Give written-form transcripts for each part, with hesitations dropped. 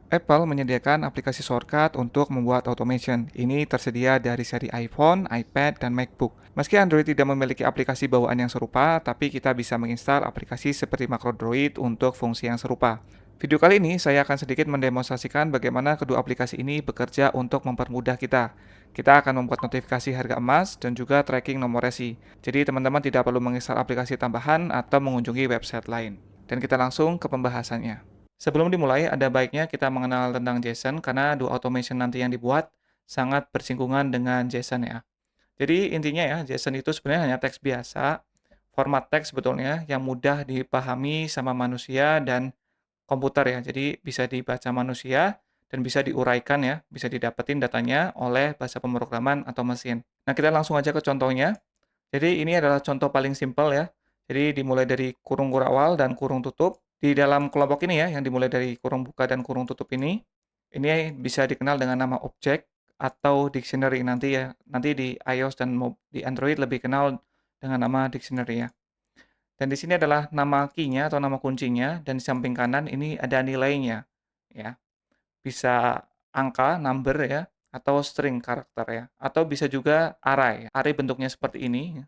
Apple menyediakan aplikasi shortcut untuk membuat automation. Ini tersedia dari seri iPhone, iPad, dan MacBook. Meski Android tidak memiliki aplikasi bawaan yang serupa, tapi kita bisa menginstal aplikasi seperti MacroDroid untuk fungsi yang serupa. Video kali ini saya akan sedikit mendemonstrasikan bagaimana kedua aplikasi ini bekerja untuk mempermudah kita. Kita akan membuat notifikasi harga emas dan juga tracking nomor resi. Jadi teman-teman tidak perlu menginstal aplikasi tambahan atau mengunjungi website lain. Dan kita langsung ke pembahasannya. Sebelum dimulai, ada baiknya kita mengenal tentang JSON karena dua automation nanti yang dibuat sangat bersinggungan dengan JSON ya. Jadi intinya ya, JSON itu sebenarnya hanya teks biasa, format teks sebetulnya yang mudah dipahami sama manusia dan komputer ya. Jadi bisa dibaca manusia dan bisa diuraikan ya, bisa didapetin datanya oleh bahasa pemrograman atau mesin. Nah, kita langsung aja ke contohnya. Jadi ini adalah contoh paling simpel ya. Jadi dimulai dari kurung awal dan kurung tutup. Di dalam kelompok ini ya, yang dimulai dari kurung buka dan kurung tutup ini bisa dikenal dengan nama objek atau dictionary nanti ya. Nanti di iOS dan di Android lebih kenal dengan nama dictionary ya. Dan di sini adalah nama key-nya atau nama kuncinya dan di samping kanan ini ada nilainya ya. Bisa angka, number ya, atau string karakter ya. Atau bisa juga array. Array bentuknya seperti ini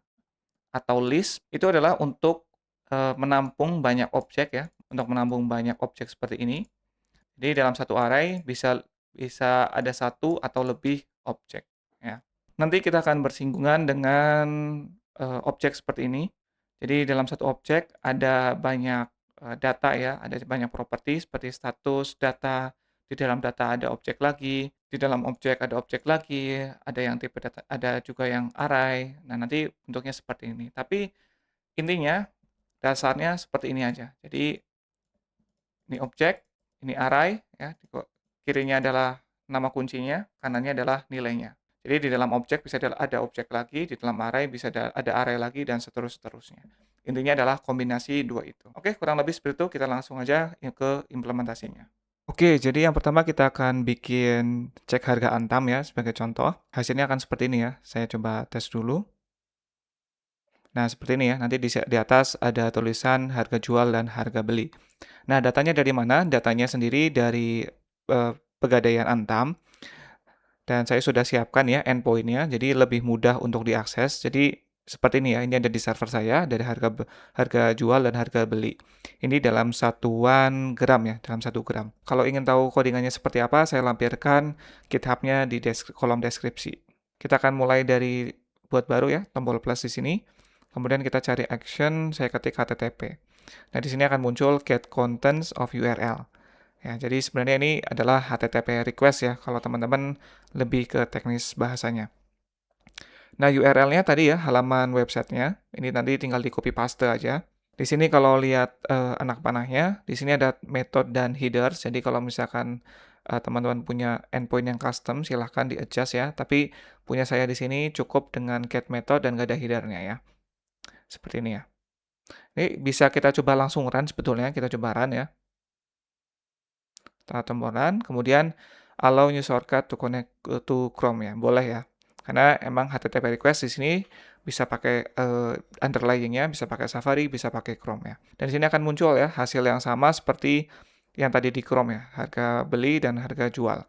atau list itu adalah untuk, menampung banyak objek ya, untuk menampung banyak objek seperti ini. Jadi dalam satu array bisa bisa ada satu atau lebih objek, ya. Nanti kita akan bersinggungan dengan, objek seperti ini. Jadi dalam satu objek ada banyak, data ya, ada banyak properti seperti status, data, di dalam data ada objek lagi, di dalam objek ada objek lagi, ada yang tipe data ada juga yang array. Nah, nanti bentuknya seperti ini. Tapi intinya dasarnya seperti ini aja. Jadi ini objek, ini array ya, kirinya adalah nama kuncinya, kanannya adalah nilainya. Jadi di dalam objek bisa ada objek lagi, di dalam array bisa ada array lagi dan seterusnya. Intinya adalah kombinasi dua itu. Oke, kurang lebih seperti itu. Kita langsung aja ya ke implementasinya. Oke, jadi yang pertama kita akan bikin cek harga Antam ya sebagai contoh. Hasilnya akan seperti ini ya. Saya coba tes dulu. Nah, seperti ini ya. Nanti di atas ada tulisan harga jual dan harga beli. Nah, datanya dari mana? Datanya sendiri dari Pegadaian Antam. Dan saya sudah siapkan ya endpoint-nya, jadi lebih mudah untuk diakses. Jadi seperti ini ya, ini ada di server saya, dari harga jual dan harga beli. Ini dalam satuan gram ya, dalam 1 gram. Kalau ingin tahu codingannya seperti apa, saya lampirkan GitHub-nya di kolom deskripsi. Kita akan mulai dari buat baru ya, tombol plus di sini. Kemudian kita cari action, saya ketik HTTP. Nah, di sini akan muncul get contents of URL. Ya, jadi sebenarnya ini adalah HTTP request ya, kalau teman-teman lebih ke teknis bahasanya. Nah, URL-nya tadi ya, halaman websitenya. Ini nanti tinggal di copy paste aja. Di sini kalau lihat anak panahnya, di sini ada method dan headers. Jadi kalau misalkan teman-teman punya endpoint yang custom, silahkan di-adjust ya. Tapi punya saya di sini cukup dengan get method dan gak ada header-nya ya. Seperti ini ya. Ini bisa kita coba langsung run sebetulnya, kita coba run ya. Setelah tombol run, kemudian allow new shortcut to connect to Chrome ya, boleh ya. Karena emang HTTP request di sini bisa pakai underlying-nya, bisa pakai Safari, bisa pakai Chrome ya. Dan di sini akan muncul ya hasil yang sama seperti yang tadi di Chrome ya, harga beli dan harga jual.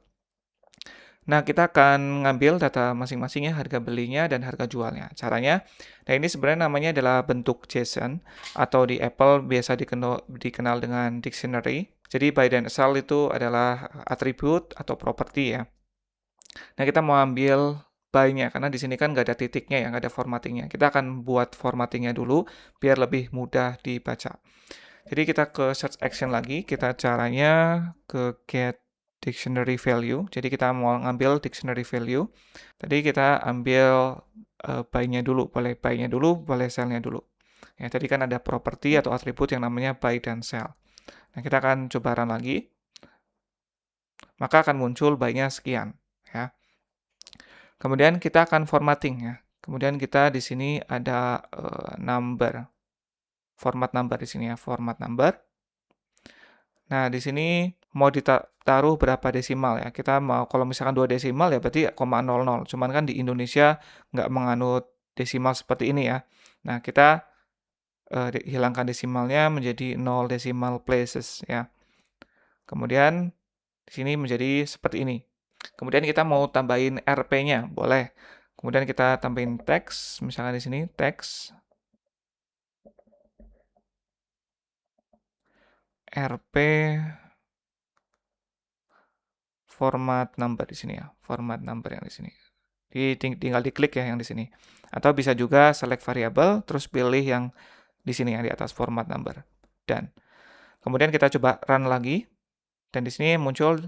Nah, kita akan ngambil data masing-masing ya, harga belinya dan harga jualnya. Caranya, nah ini sebenarnya namanya adalah bentuk JSON atau di Apple biasa dikenal dengan dictionary. Jadi by dan cell itu adalah atribut atau properti ya. Nah, kita mau ambil by-nya karena di sini kan nggak ada titiknya ya, nggak ada formattingnya. Kita akan buat formattingnya dulu biar lebih mudah dibaca. Jadi kita ke search action lagi, kita caranya ke get dictionary value. Jadi kita mau ngambil dictionary value. Tadi kita ambil by-nya dulu, boleh by-nya dulu, boleh cell-nya dulu. Ya, tadi kan ada properti atau atribut yang namanya by dan cell. Nah, kita akan coba run lagi. Maka akan muncul by-nya sekian, ya. Kemudian kita akan formatting ya. Kemudian kita di sini ada number. Format number di sini ya, format number. Nah, di sini mau ditaruh berapa desimal ya. Kita mau kalau misalkan 2 desimal ya berarti 0,00. Cuman kan di Indonesia nggak menganut desimal seperti ini ya. Nah, kita hilangkan desimalnya menjadi 0 decimal places ya. Kemudian Di sini menjadi seperti ini. Kemudian kita mau tambahin RP-nya, boleh. Kemudian kita tambahin teks, misalkan di sini teks RP format number di sini ya, format number yang di sini. Tinggal diklik ya yang di sini. Atau bisa juga select variable, terus pilih yang di sini yang di atas format number. Dan kemudian kita coba run lagi, dan di sini muncul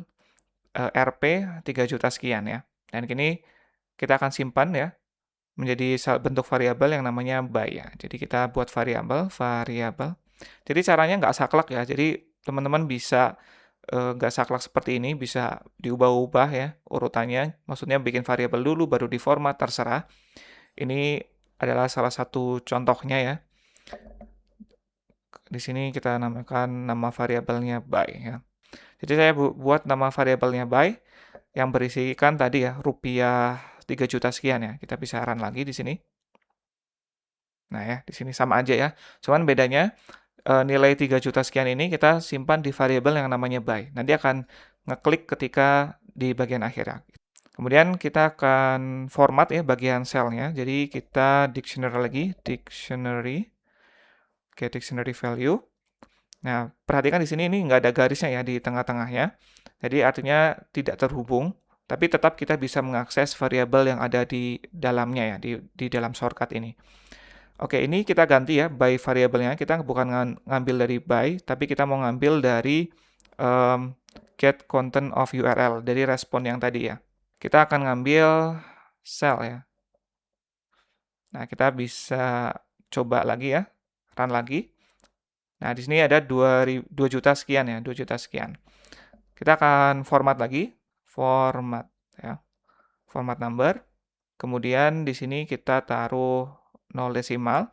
RP 3 juta sekian ya. Dan kini kita akan simpan ya, menjadi bentuk variabel yang namanya by ya. Jadi kita buat variabel. Jadi caranya nggak saklek ya. Jadi teman-teman bisa nggak saklek seperti ini, bisa diubah-ubah ya urutannya. Maksudnya bikin variabel dulu, baru di format, terserah. Ini adalah salah satu contohnya ya. Di sini kita namakan nama variabelnya by ya. Jadi saya buat nama variabelnya by yang berisikan tadi ya rupiah 3 juta sekian ya. Kita bisa run lagi di sini. Nah ya, di sini sama aja ya. Cuman bedanya nilai 3 juta sekian ini kita simpan di variabel yang namanya by. Nanti akan ngeklik ketika di bagian akhir ya. Kemudian kita akan format ya bagian selnya. Jadi kita dictionary lagi, dictionary, oke, dictionary value. Nah, perhatikan di sini ini nggak ada garisnya ya di tengah-tengahnya. Jadi artinya tidak terhubung, tapi tetap kita bisa mengakses variabel yang ada di dalamnya ya, di dalam shortcut ini. Oke, ini kita ganti ya by variabelnya. Kita bukan ngambil dari by, tapi kita mau ngambil dari get content of URL, dari respon yang tadi ya. Kita akan ngambil cell ya. Nah, kita bisa coba lagi ya, run lagi. Nah, di sini ada 2 juta sekian ya, 2 juta sekian. Kita akan format lagi, format ya, format number. Kemudian di sini kita taruh 0 desimal.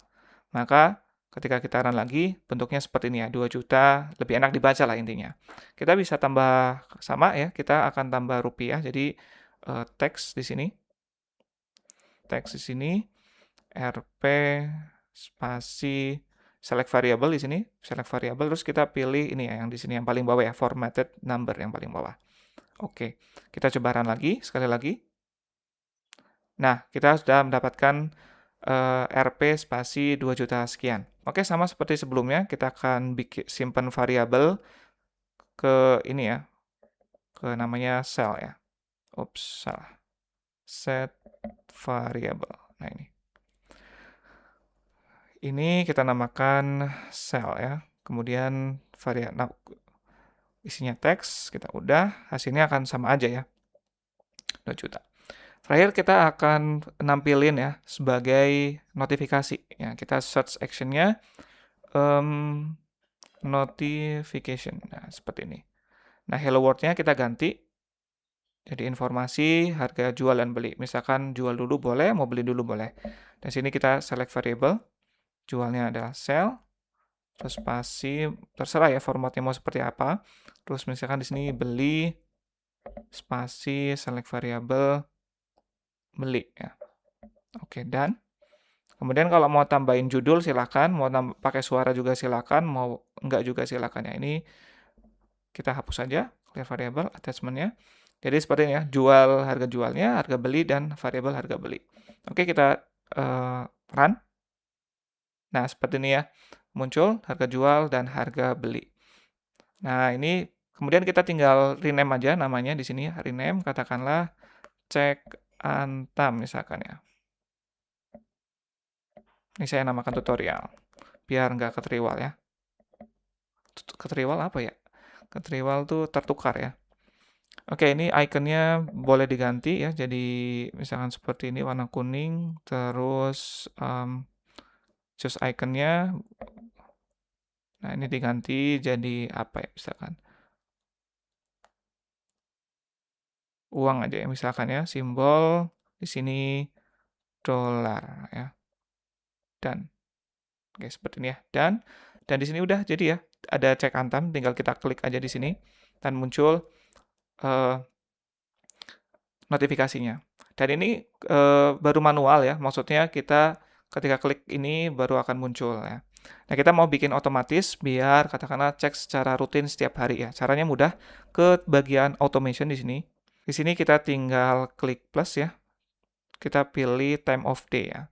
Maka ketika kita run lagi, bentuknya seperti ini ya, 2 juta, lebih enak dibaca lah intinya. Kita bisa tambah sama ya, kita akan tambah rupiah. Jadi teks di sini, RP spasi select variable di sini, select variable, terus kita pilih ini ya, yang di sini yang paling bawah ya, formatted number yang paling bawah. Oke, kita coba run lagi, sekali lagi. Nah, kita sudah mendapatkan RP spasi 2 juta sekian. Oke, sama seperti sebelumnya, kita akan simpan variabel ke ini ya, ke namanya cell ya. Ups, salah. Set variable. Nah, ini kita namakan cell ya. Kemudian isinya teks, kita udah, hasilnya akan sama aja ya, 2 juta. Terakhir kita akan nampilin ya sebagai notifikasi. Ya, kita search actionnya notification. Nah, seperti ini. Nah, hello world-nya kita ganti jadi informasi harga jual dan beli. Misalkan jual dulu boleh, mau beli dulu boleh. Dan sini kita select variable. Jualnya adalah sell. Terus spasi, terserah ya formatnya mau seperti apa. Terus misalkan di sini beli spasi select variable beli ya. Oke, dan kemudian kalau mau tambahin judul silakan, mau pakai suara juga silakan, mau enggak juga silakan ya. Ini kita hapus saja clear variable attachment-nya. Jadi seperti ini ya, jual harga jualnya, harga beli dan variabel harga beli. Oke, kita run. Nah, seperti ini ya. Muncul harga jual dan harga beli. Nah, ini kemudian kita tinggal rename aja namanya di sini, rename katakanlah cek Antam misalkan ya. Ini saya namakan tutorial, biar nggak ketriwal ya. Ketriwal apa ya? Ketriwal tuh tertukar ya. Oke, ini ikonnya boleh diganti ya, jadi misalkan seperti ini warna kuning, terus choose ikonnya, nah ini diganti jadi apa ya misalkan. Uang aja ya misalkan ya, simbol di sini dolar ya. Dan oke seperti ini ya. Dan di sini udah jadi ya. Ada cek Antam, tinggal kita klik aja di sini dan muncul notifikasinya. Dan ini baru manual ya. Maksudnya kita ketika klik ini baru akan muncul ya. Nah, kita mau bikin otomatis biar katakanlah cek secara rutin setiap hari ya. Caranya mudah, ke bagian automation di sini. Di sini kita tinggal klik plus ya. Kita pilih time of day ya.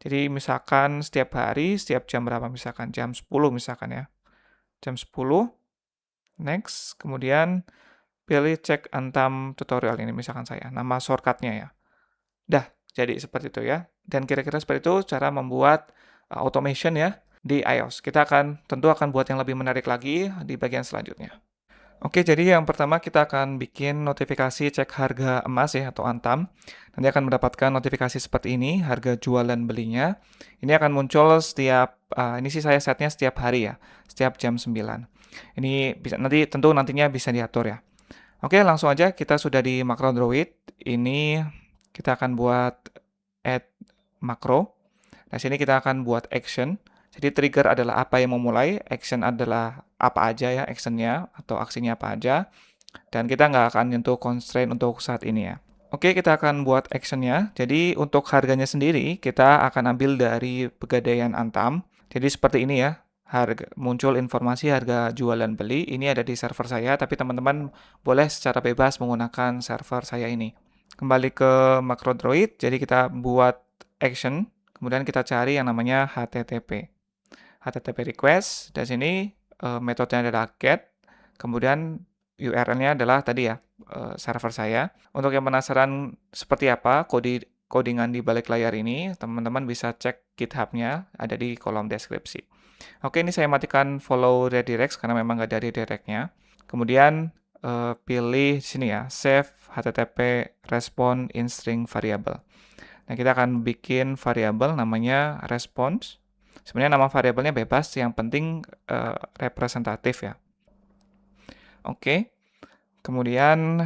Jadi misalkan setiap hari, setiap jam berapa misalkan, jam 10 misalkan ya. Jam 10, next, kemudian pilih cek antam tutorial ini misalkan saya, nama shortcutnya ya. Dah, jadi seperti itu ya. Dan kira-kira seperti itu cara membuat automation ya di iOS. Kita tentu akan buat yang lebih menarik lagi di bagian selanjutnya. Oke, jadi yang pertama kita akan bikin notifikasi cek harga emas ya atau Antam. Nanti akan mendapatkan notifikasi seperti ini, harga jual dan belinya. Ini akan muncul ini sih saya setnya setiap hari ya, setiap jam 9. Ini bisa nantinya bisa diatur ya. Oke, langsung aja kita sudah di makro Android. Ini kita akan buat add makro. Nah, sini kita akan buat action. Jadi trigger adalah apa yang memulai, action adalah apa aja ya actionnya atau aksinya apa aja. Dan kita nggak akan nyentuh constraint untuk saat ini ya. Oke, kita akan buat actionnya. Jadi untuk harganya sendiri kita akan ambil dari Pegadaian Antam. Jadi seperti ini ya. Muncul informasi harga jual dan beli. Ini ada di server saya, tapi teman-teman boleh secara bebas menggunakan server saya ini. Kembali ke makro Droid, jadi kita buat action, kemudian kita cari yang namanya HTTP. HTTP request, dan sini metodenya adalah get, kemudian URL-nya adalah tadi ya, server saya. Untuk yang penasaran seperti apa codingan di balik layar ini, teman-teman bisa cek GitHub-nya, ada di kolom deskripsi. Oke, ini saya matikan follow redirects karena memang nggak ada redirect-nya. Kemudian pilih sini ya, save HTTP response in string variable. Nah, kita akan bikin variabel namanya response. Sebenarnya nama variabelnya bebas, yang penting representatif ya. Oke, kemudian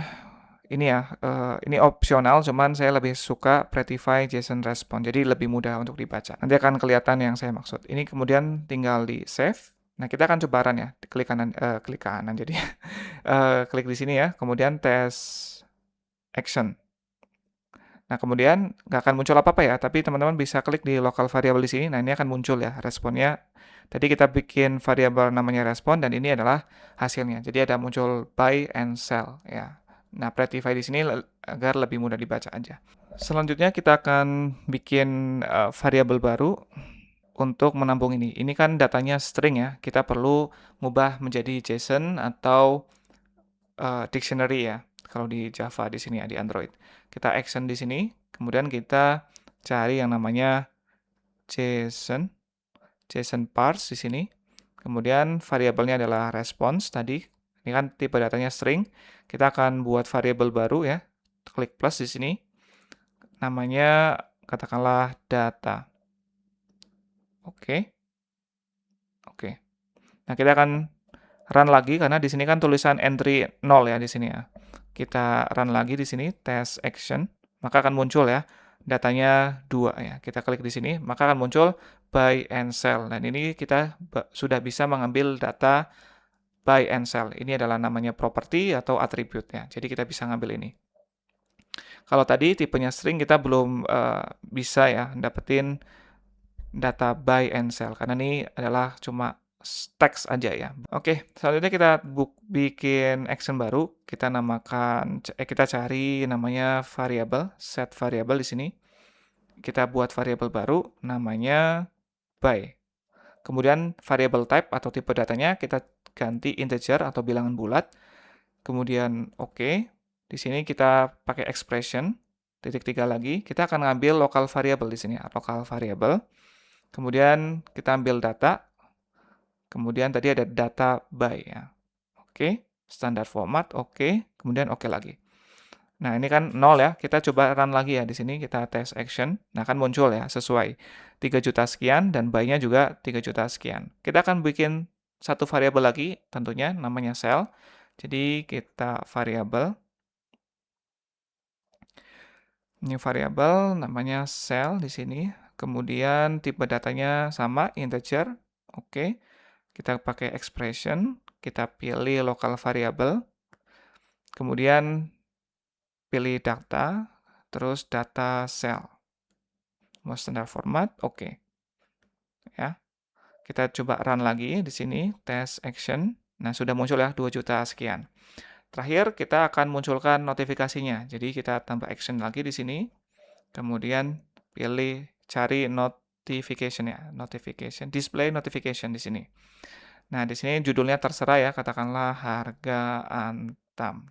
ini ya, ini opsional, cuman saya lebih suka Prettify JSON Response, jadi lebih mudah untuk dibaca. Nanti akan kelihatan yang saya maksud. Ini kemudian tinggal di save. Nah, kita akan coba run ya, klik kanan jadi klik di sini ya, kemudian tes action. Nah, kemudian nggak akan muncul apa-apa ya, tapi teman-teman bisa klik di local variable di sini. Nah, ini akan muncul ya responnya. Tadi kita bikin variabel namanya respon, dan ini adalah hasilnya. Jadi ada muncul buy and sell ya. Nah, Prettify di sini agar lebih mudah dibaca aja. Selanjutnya kita akan bikin variabel baru untuk menampung ini. Ini kan datanya string ya. Kita perlu mengubah menjadi JSON atau dictionary ya. Kalau di Java di sini ya, di Android. Kita action di sini, kemudian kita cari yang namanya JSON, JSON parse di sini. Kemudian variabelnya adalah response tadi. Ini kan tipe datanya string. Kita akan buat variabel baru ya. Klik plus di sini. Namanya katakanlah data. Oke. Oke. Nah, kita akan run lagi karena di sini kan tulisan entry 0 ya di sini ya. Kita run lagi di sini test action, maka akan muncul ya datanya 2 ya. Kita klik di sini, maka akan muncul buy and sell. Dan ini kita sudah bisa mengambil data buy and sell. Ini adalah namanya property atau attribute ya. Jadi kita bisa ngambil ini. Kalau tadi tipenya string kita belum bisa ya dapetin data buy and sell karena ini adalah cuma teks aja ya. Oke, selanjutnya kita bikin action baru. Kita cari namanya variable, set variable di sini. Kita buat variable baru namanya by. Kemudian variable type atau tipe datanya kita ganti integer atau bilangan bulat. Kemudian oke. Di sini kita pakai expression titik 3 lagi. Kita akan ngambil local variable di sini, local variable. Kemudian kita ambil data. Kemudian tadi ada data by ya. Oke, standar format, oke, kemudian oke lagi. Nah, ini kan 0 ya. Kita coba run lagi ya di sini, kita tes action. Nah, kan muncul ya sesuai 3 juta sekian dan buy-nya juga 3 juta sekian. Kita akan bikin satu variabel lagi tentunya namanya sell. Jadi kita variabel new variable namanya sell di sini. Kemudian tipe datanya sama integer. Oke. Kita pakai expression, kita pilih local variable, kemudian pilih data, terus data cell. Mau standar format, oke. Ya. Kita coba run lagi di sini, test action. Nah, sudah muncul ya 2 juta sekian. Terakhir, kita akan munculkan notifikasinya. Jadi kita tambah action lagi di sini, kemudian pilih cari notification ya, notification, display notification di sini. Nah, di sini judulnya terserah ya, katakanlah harga Antam.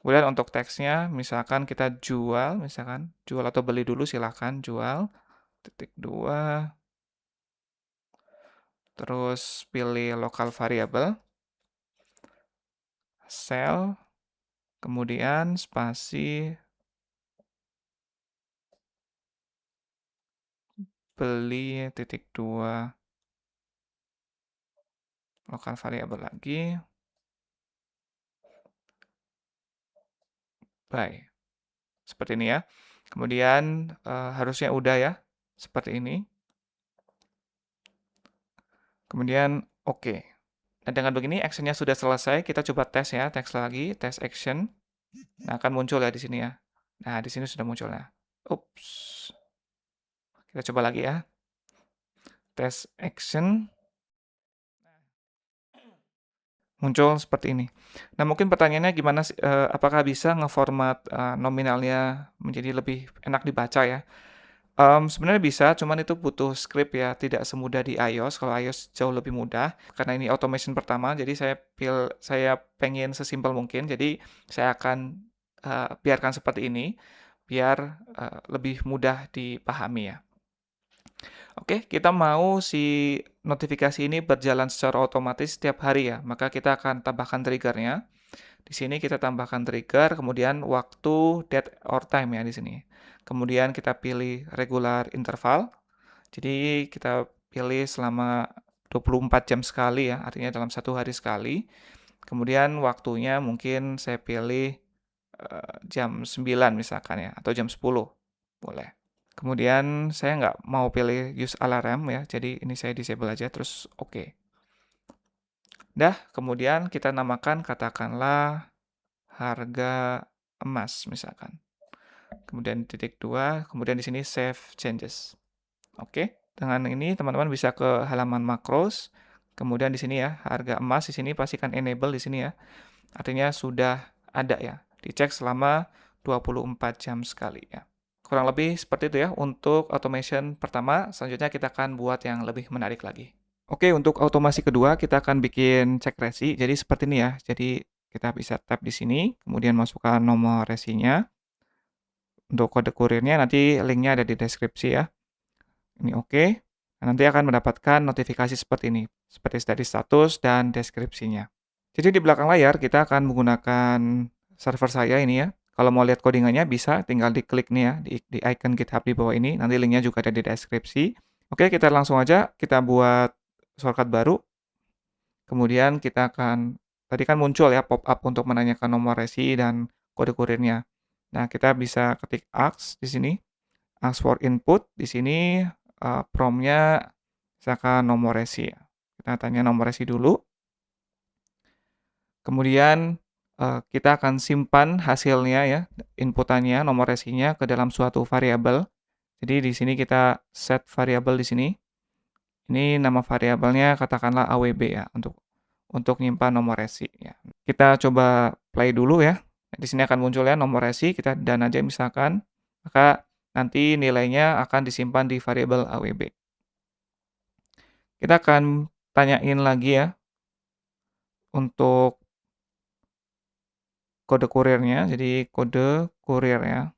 Kemudian untuk teksnya, misalkan kita jual, misalkan jual atau beli dulu silahkan jual, titik 2, terus pilih local variable, sell, kemudian spasi, beli, titik 2, local variable lagi, buy. Seperti ini ya. Kemudian harusnya udah ya, seperti ini. Kemudian oke. Nah, dengan begini actionnya sudah selesai, kita coba tes ya, tes lagi, tes action. Nah, akan muncul ya di sini ya. Nah, di sini sudah muncul ya. Ups. Kita coba lagi ya. Tes action. Muncul seperti ini. Nah, mungkin pertanyaannya gimana sih, apakah bisa ngeformat nominalnya menjadi lebih enak dibaca ya? Sebenarnya bisa, cuman itu butuh script ya, tidak semudah di iOS. Kalau iOS jauh lebih mudah, karena ini automation pertama, jadi saya pengen sesimpel mungkin. Jadi saya akan biarkan seperti ini, biar lebih mudah dipahami ya. Oke, kita mau si notifikasi ini berjalan secara otomatis setiap hari ya, maka kita akan tambahkan triggernya. Di sini kita tambahkan trigger, kemudian waktu, date, or time ya di sini. Kemudian kita pilih regular interval, jadi kita pilih selama 24 jam sekali ya, artinya dalam satu hari sekali. Kemudian waktunya mungkin saya pilih jam 9 misalkan ya, atau jam 10, boleh. Kemudian saya nggak mau pilih use alarm ya, jadi ini saya disable aja, terus oke. Dah, kemudian kita namakan katakanlah harga emas misalkan. Kemudian titik 2, kemudian di sini save changes. Oke, dengan ini teman-teman bisa ke halaman makros. Kemudian di sini ya, harga emas di sini pastikan enable di sini ya. Artinya sudah ada ya. Dicek selama 24 jam sekali ya. Kurang lebih seperti itu ya untuk automation pertama. Selanjutnya kita akan buat yang lebih menarik lagi. Oke, untuk automasi kedua kita akan bikin cek resi. Jadi seperti ini ya. Jadi kita bisa tap di sini, kemudian masukkan nomor resinya. Untuk kode kurirnya nanti linknya ada di deskripsi ya. Ini oke. Nanti akan mendapatkan notifikasi seperti ini, seperti tadi status dan deskripsinya. Jadi di belakang layar kita akan menggunakan server saya ini ya. Kalau mau lihat codingannya bisa tinggal diklik nih ya, di icon GitHub di bawah ini, nanti linknya juga ada di deskripsi. Oke, kita langsung aja kita buat shortcut baru. Kemudian kita akan, tadi kan muncul ya pop-up untuk menanyakan nomor resi dan kode kurirnya. Nah, kita bisa ketik ask di sini, ask for input. Di sini prompt-nya misalkan nomor resi. Kita tanya nomor resi dulu. Kemudian kita akan simpan hasilnya ya, inputannya, nomor resinya ke dalam suatu variabel. Jadi di sini kita set variabel di sini. Ini nama variabelnya katakanlah awb ya untuk nyimpan nomor resi ya. Kita coba play dulu ya. Di sini akan muncul ya nomor resi, kita dan aja misalkan, maka nanti nilainya akan disimpan di variabel awb. Kita akan tanyain lagi ya untuk kode kurirnya, jadi kode kurir ya.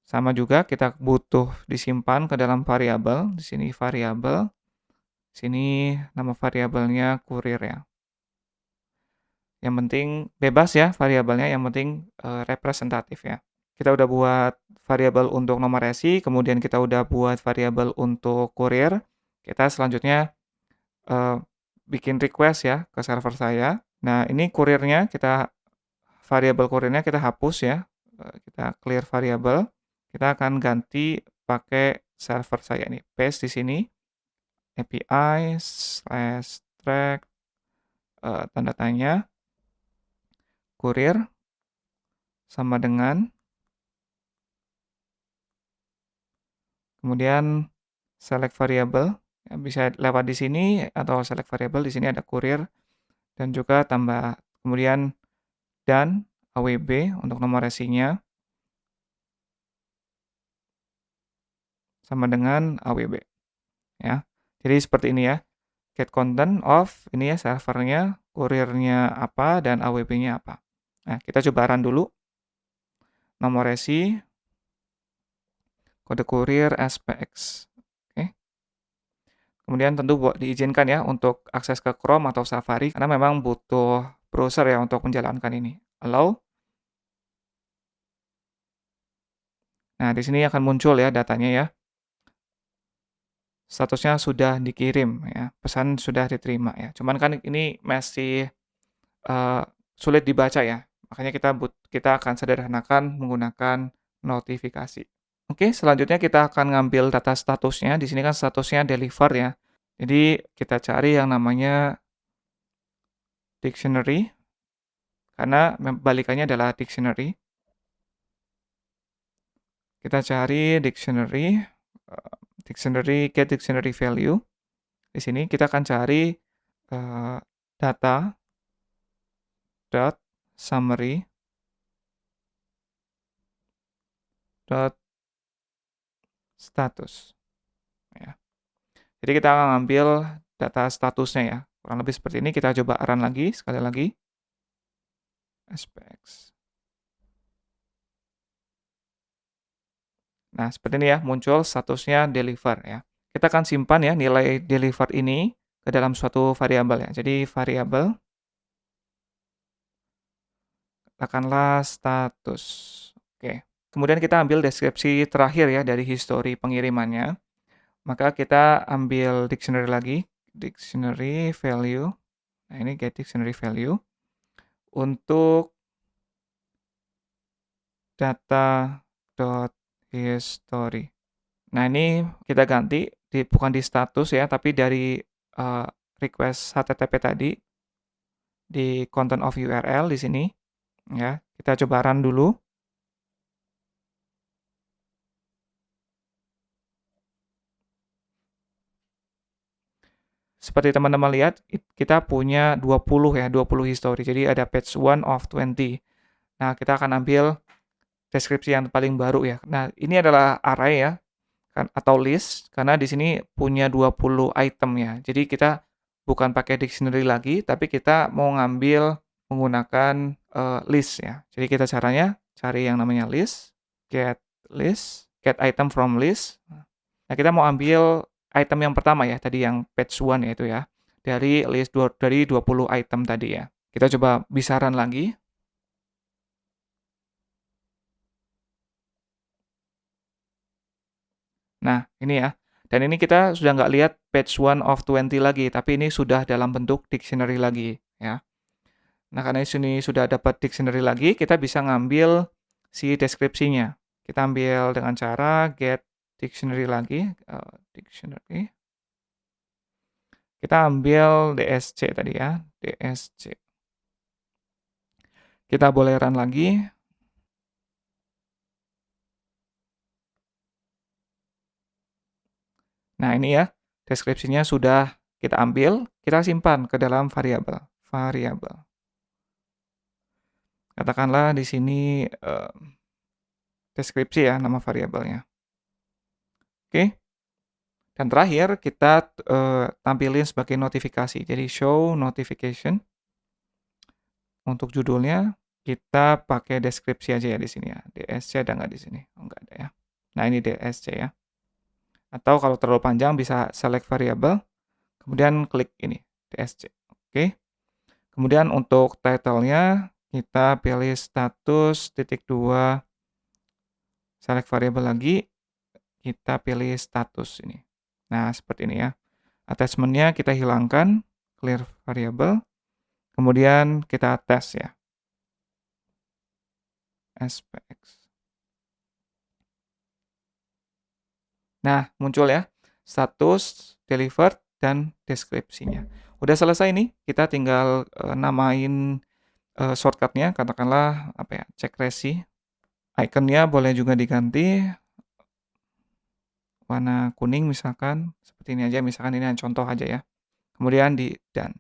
Sama juga kita butuh disimpan ke dalam variabel, di sini variabel, sini nama variabelnya kurir ya. Yang penting bebas ya variabelnya, yang penting representatif ya. Kita udah buat variabel untuk nomor resi, kemudian kita udah buat variabel untuk kurir. Kita selanjutnya bikin request ya ke server saya. Nah, ini kurirnya variabel kurirnya kita hapus ya. Kita clear variabel. Kita akan ganti pakai server saya nih. Paste di sini API/track tanda tanya kurir sama dengan, kemudian select variable, ya, bisa lewat di sini atau select variable di sini ada kurir dan juga tambah kemudian dan awb untuk nomor resinya sama dengan awb ya. Jadi seperti ini ya. Get content of ini ya servernya, kurirnya apa dan awb-nya apa. Nah, kita coba run dulu. Nomor resi, kode kurir SPX. Oke. Kemudian tentu diizinkan ya untuk akses ke Chrome atau Safari karena memang butuh browser ya untuk menjalankan ini. Allow. Nah, di sini akan muncul ya datanya ya. Statusnya sudah dikirim ya, pesan sudah diterima ya. Cuman kan ini masih eee, sulit dibaca ya, makanya kita akan sederhanakan menggunakan notifikasi. Oke, selanjutnya kita akan ngambil data statusnya, di sini kan statusnya deliver ya. Jadi kita cari yang namanya dictionary, karena balikannya adalah dictionary. Kita cari dictionary, get dictionary value. Di sini kita akan cari, data dot summary dot status ya. Jadi kita akan ngambil data statusnya ya, kurang lebih seperti ini. Kita coba run lagi, sekali lagi, SPX. Nah, seperti ini ya, muncul statusnya deliver ya. Kita akan simpan ya nilai deliver ini ke dalam suatu variabel ya. Jadi variabel, katakanlah status. Oke. Kemudian kita ambil deskripsi terakhir ya dari histori pengirimannya. Maka kita ambil dictionary lagi, dictionary value. Nah, ini get dictionary value untuk data.history. Nah, ini kita ganti bukan di status ya, tapi dari request HTTP tadi di content of URL di sini ya. Kita coba run dulu. Seperti teman-teman lihat, kita punya 20 ya, 20 history. Jadi ada page 1 of 20. Nah, kita akan ambil deskripsi yang paling baru ya. Nah, ini adalah array ya, kan atau list karena di sini punya 20 item ya. Jadi kita bukan pakai dictionary lagi, tapi kita mau ngambil menggunakan list ya. Jadi kita caranya cari yang namanya list, get item from list. Nah, kita mau ambil item yang pertama ya, tadi yang page 1 yaitu ya, dari list dari 20 item tadi ya. Kita coba bisa run lagi. Nah, ini ya. Dan ini kita sudah nggak lihat page 1 of 20 lagi, tapi ini sudah dalam bentuk dictionary lagi, ya. Nah, karena di sini sudah dapat dictionary lagi, kita bisa ngambil si deskripsinya. Kita ambil dengan cara get dictionary lagi, dictionary. Kita ambil DSC tadi ya, DSC. Kita boleh run lagi. Nah, ini ya, deskripsinya sudah kita ambil, kita simpan ke dalam variabel. Katakanlah di sini deskripsi ya nama variabelnya. Oke. Dan terakhir kita tampilin sebagai notifikasi. Jadi show notification. Untuk judulnya kita pakai deskripsi aja ya di sini ya. DSC ada nggak di sini? Oh, nggak ada ya. Nah, ini DSC ya. Atau kalau terlalu panjang bisa select variable, kemudian klik ini DSC. Oke. Kemudian untuk title-nya kita pilih status titik 2 select variable lagi, kita pilih status ini. Nah, seperti ini ya. Attachment-nya kita hilangkan, clear variable, kemudian kita tes ya. SPX. Nah, muncul ya, status, delivered, dan deskripsinya. Udah selesai nih, kita tinggal namain shortcut-nya, katakanlah apa ya, check resi. Iconnya boleh juga diganti warna kuning misalkan, seperti ini aja, misalkan ini contoh aja ya. Kemudian di done.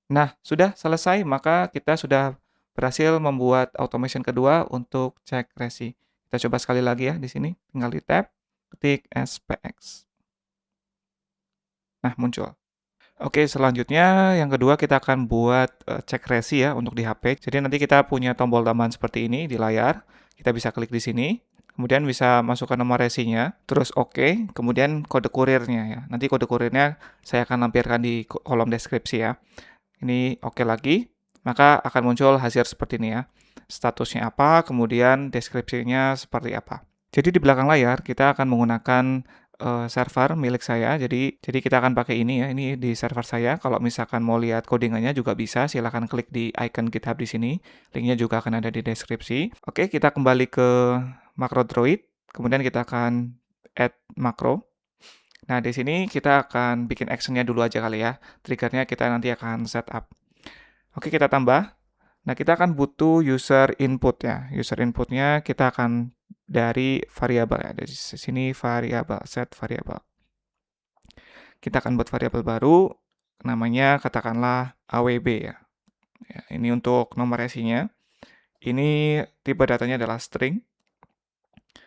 Nah, sudah selesai, maka kita sudah berhasil membuat automation kedua untuk cek resi. Kita coba sekali lagi ya di sini, tinggal di tab, ketik SPX. Nah, muncul. Oke, selanjutnya yang kedua kita akan buat cek resi ya untuk di HP. Jadi nanti kita punya tombol tambahan seperti ini di layar. Kita bisa klik di sini. Kemudian bisa masukkan nomor resinya, terus oke, kemudian kode kurirnya ya. Nanti kode kurirnya saya akan lampirkan di kolom deskripsi ya. Ini oke lagi, maka akan muncul hasil seperti ini ya. Statusnya apa, kemudian deskripsinya seperti apa. Jadi di belakang layar kita akan menggunakan server milik saya. Jadi kita akan pakai ini ya. Ini di server saya. Kalau misalkan mau lihat codingannya juga bisa. Silahkan klik di icon GitHub di sini. Linknya juga akan ada di deskripsi. Oke, kita kembali ke makro Droid. Kemudian kita akan add makro. Nah, di sini kita akan bikin actionnya dulu aja kali ya. Triggernya kita nanti akan setup. Oke, kita tambah. Nah, kita akan butuh user input ya. User inputnya kita akan dari variabel ya. Dari sini variabel, set variabel. Kita akan buat variabel baru, namanya katakanlah awb ya. Ya, ini untuk nomor resinya. Ini tipe datanya adalah string.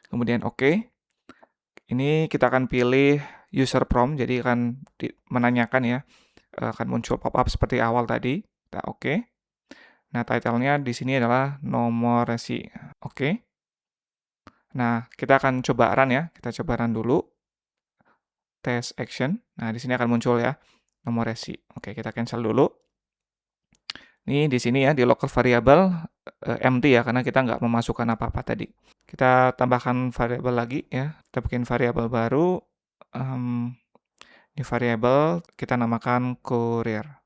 Kemudian oke. Ini kita akan pilih user prompt, jadi akan menanyakan ya. Akan muncul pop-up seperti awal tadi. Kita oke. Nah, title-nya di sini adalah nomor resi. Oke. Nah, kita akan coba run ya. Kita coba run dulu. Test action. Nah, di sini akan muncul ya nomor resi. Oke, kita cancel dulu. Ini di sini ya di local variable empty ya karena kita nggak memasukkan apa-apa tadi. Kita tambahkan variabel lagi ya. Kita bikin variabel baru. Di variabel kita namakan courier.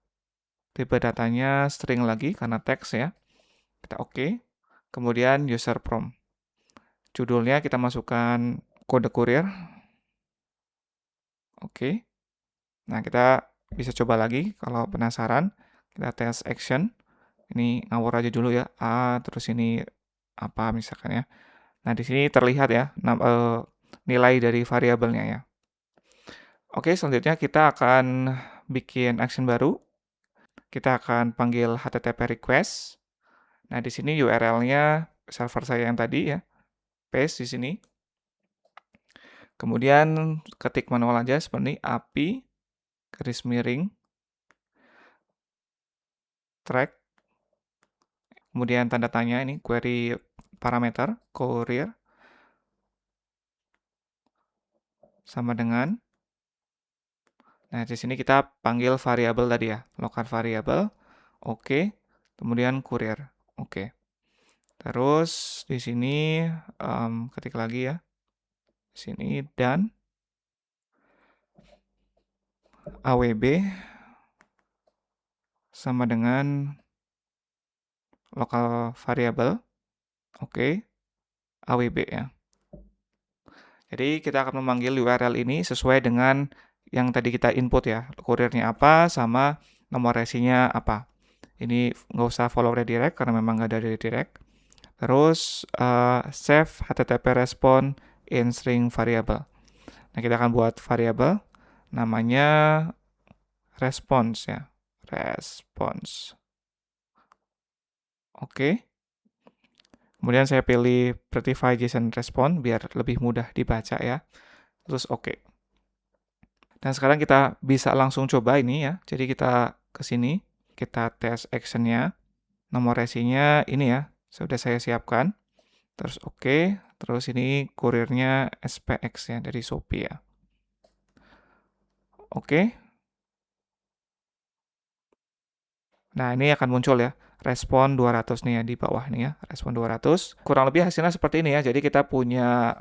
Tipe datanya string lagi karena teks ya. Kita oke. Kemudian user prompt. Judulnya kita masukkan kode courier. Oke. Nah, kita bisa coba lagi kalau penasaran. Kita test action. Ini ngawur aja dulu ya. Terus ini apa misalkan ya. Nah, di sini terlihat ya nilai dari variabelnya ya. Oke, selanjutnya kita akan bikin action baru. Kita akan panggil HTTP request. Nah, di sini URL-nya server saya yang tadi ya. Paste di sini. Kemudian ketik manual aja seperti API garis miring track. Kemudian tanda tanya ini query parameter courier sama dengan. Nah, di sini kita panggil variabel tadi ya, local variable. Oke. Kemudian courier. Oke. Terus di sini ketik lagi ya. Di sini dan awb sama dengan local variable. Oke. awb ya. Jadi kita akan memanggil URL ini sesuai dengan yang tadi kita input ya. Kurirnya apa sama nomor resinya apa. Ini nggak usah follow redirect karena memang nggak ada redirect. Terus save HTTP response in string variable. Nah, kita akan buat variable namanya response ya. Response. Oke. Kemudian saya pilih Prettify JSON response biar lebih mudah dibaca ya. Terus oke. Dan sekarang kita bisa langsung coba ini ya. Jadi kita ke sini, kita tes action-nya. Nomor resinya ini ya, sudah saya siapkan. Terus oke. Terus ini kurirnya SPX ya, dari Shopee ya. Oke. Nah, ini akan muncul ya, respon 200 nih ya di bawah nih ya, respon 200. Kurang lebih hasilnya seperti ini ya. Jadi kita punya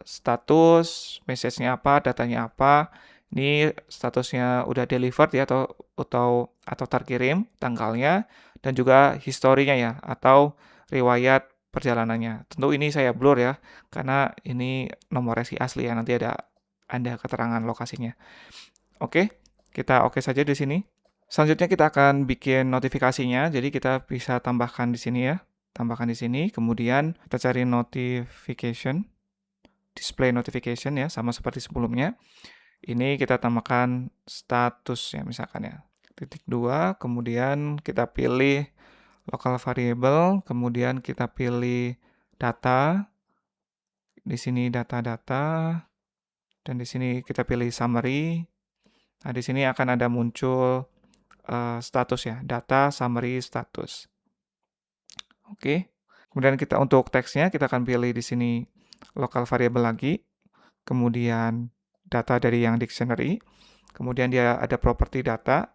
status, message-nya apa, datanya apa. Ini statusnya udah delivered ya atau terkirim, tanggalnya dan juga historinya ya atau riwayat perjalanannya. Tentu ini saya blur ya karena ini nomor resi asli ya, nanti ada keterangan lokasinya. Oke, kita oke saja di sini. Selanjutnya kita akan bikin notifikasinya. Jadi kita bisa tambahkan di sini ya. Tambahkan di sini, kemudian kita cari notification. display notification ya, sama seperti sebelumnya. Ini kita tambahkan status ya misalkan ya. Titik 2, kemudian kita pilih local variable, kemudian kita pilih data. Di sini data-data, dan di sini kita pilih summary. Nah, di sini akan ada muncul status ya, data summary status. Oke. Kemudian kita untuk teksnya kita akan pilih di sini local variable lagi, kemudian data dari yang dictionary, kemudian dia ada property data,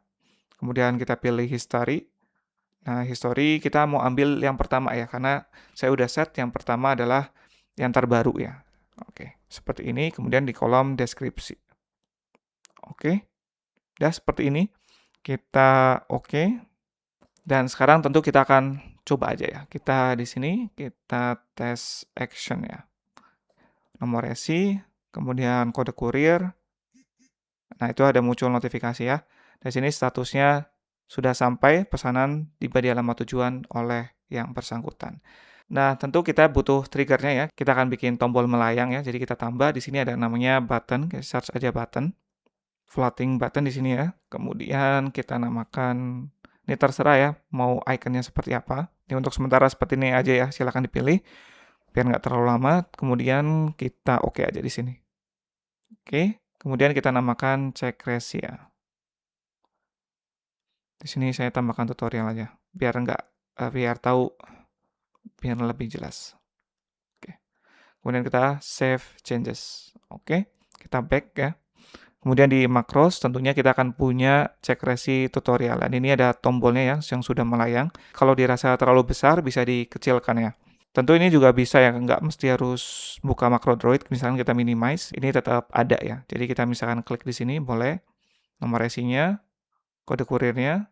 kemudian kita pilih history. Nah, history kita mau ambil yang pertama ya, karena saya udah set yang pertama adalah yang terbaru ya. Oke, seperti ini, kemudian di kolom deskripsi. Oke, udah seperti ini. Kita oke. Dan sekarang tentu kita akan coba aja ya. Kita di sini, kita tes action ya. Nomor resi, kemudian kode kurir. Nah, itu ada muncul notifikasi ya. Di sini statusnya sudah sampai pesanan tiba di alamat tujuan oleh yang bersangkutan. Nah, tentu kita butuh triggernya ya. Kita akan bikin tombol melayang ya. Jadi kita tambah di sini ada namanya button, kita search aja button. Floating button di sini ya. Kemudian kita namakan, ini terserah ya, mau ikonnya seperti apa. Ini untuk sementara seperti ini aja ya, silahkan dipilih. Biar nggak terlalu lama, kemudian kita oke aja di sini. Oke, kemudian kita namakan check resi ya. Di sini saya tambahkan tutorial aja, biar tahu, biar lebih jelas. Oke. Kemudian kita save changes. Oke, kita back ya. Kemudian di macros tentunya kita akan punya check resi tutorial. Dan ini ada tombolnya ya yang sudah melayang. Kalau dirasa terlalu besar bisa dikecilkan ya. Tentu ini juga bisa ya, nggak mesti harus buka makro Droid. Misalkan kita minimize, ini tetap ada ya. Jadi kita misalkan klik di sini boleh, nomor resinya, kode kurirnya,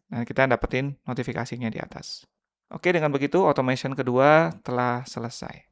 dan kita dapetin notifikasinya di atas. Oke, dengan begitu automation kedua telah selesai.